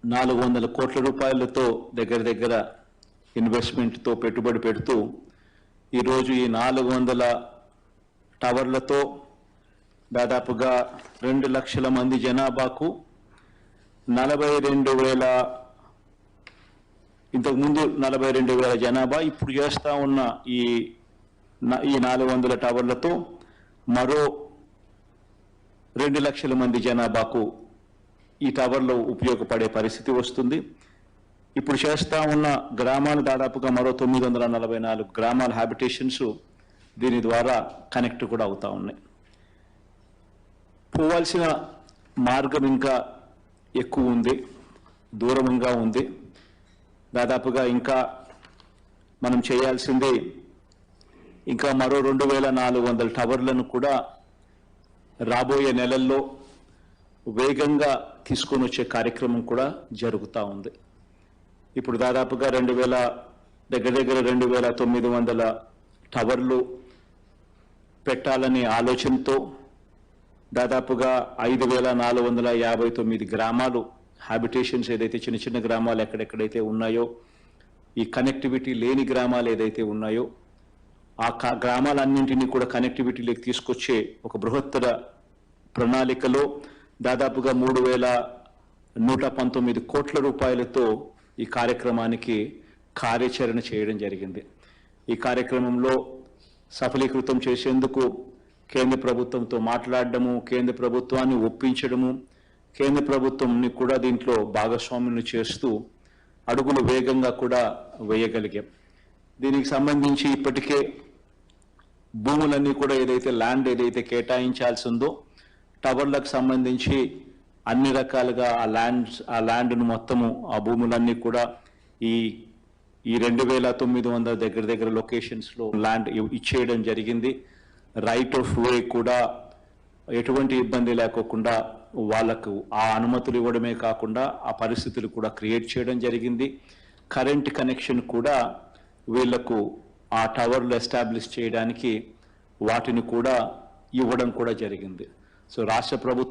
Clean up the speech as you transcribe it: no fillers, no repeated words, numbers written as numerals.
400 కోట్ల రూపాయలతో దగ్గర ఇన్వెస్ట్మెంట్తో పెట్టుబడి పెడుతూ ఈరోజు ఈ 400 టవర్లతో దాదాపుగా 2 లక్షల మంది జనాభాకు 42,000 ఇంతకుముందు 42,000 జనాభా ఇప్పుడు చేస్తూ ఉన్న ఈ 400 టవర్లతో మరో 2 లక్షల మంది జనాభాకు ఈ టవర్లు ఉపయోగపడే పరిస్థితి వస్తుంది. ఇప్పుడు చేస్తూ ఉన్న గ్రామాలు దాదాపుగా మరో 944 గ్రామాల హ్యాబిటేషన్స్ దీని ద్వారా కనెక్ట్ కూడా అవుతూ ఉన్నాయి. పోవాల్సిన మార్గం ఇంకా ఎక్కువ ఉంది, దూరంగా ఉంది. దాదాపుగా ఇంకా మనం చేయాల్సింది ఇంకా మరో 2,400 టవర్లను కూడా రాబోయే నెలల్లో వేగంగా తీసుకొని వచ్చే కార్యక్రమం కూడా జరుగుతూ ఉంది. ఇప్పుడు దాదాపుగా 2,900 టవర్లు పెట్టాలనే ఆలోచనతో దాదాపుగా 5,459 గ్రామాలు హ్యాబిటేషన్స్ ఏదైతే చిన్న గ్రామాలు ఎక్కడెక్కడైతే ఉన్నాయో, ఈ కనెక్టివిటీ లేని గ్రామాలు ఏదైతే ఉన్నాయో ఆ గ్రామాలన్నింటినీ కూడా కనెక్టివిటీలోకి తీసుకొచ్చే ఒక బృహత్తర ప్రణాళికలో దాదాపుగా 3,119 కోట్ల రూపాయలతో ఈ కార్యక్రమానికి కార్యాచరణ చేయడం జరిగింది. ఈ కార్యక్రమంలో సఫలీకృతం చేసేందుకు కేంద్ర ప్రభుత్వంతో మాట్లాడడము, కేంద్ర ప్రభుత్వాన్ని ఒప్పించడము, కేంద్ర ప్రభుత్వంని కూడా దీంట్లో భాగస్వామ్యం చేస్తూ అడుగులు వేగంగా కూడా వేయగలిగాం. దీనికి సంబంధించి ఇప్పటికే భూములన్నీ కూడా ఏదైతే ల్యాండ్ ఏదైతే కేటాయించాల్సి ఉందో టవర్లకు సంబంధించి అన్ని రకాలుగా ఆ ల్యాండ్ను మొత్తము ఆ భూములన్నీ కూడా ఈ 2,900 దగ్గర లొకేషన్స్లో ల్యాండ్ ఇచ్చేయడం జరిగింది. రైట్ ఆఫ్ వే కూడా ఎటువంటి ఇబ్బంది లేకోకుండా వాళ్ళకు ఆ అనుమతులు ఇవ్వడమే కాకుండా ఆ పరిస్థితులు కూడా క్రియేట్ చేయడం జరిగింది. కరెంట్ కనెక్షన్ కూడా వీళ్లకు ఆ టవర్లు ఎస్టాబ్లిష్ చేయడానికి వాటిని కూడా ఇవ్వడం కూడా జరిగింది. సో రాష్ట్ర ప్రభుత్వం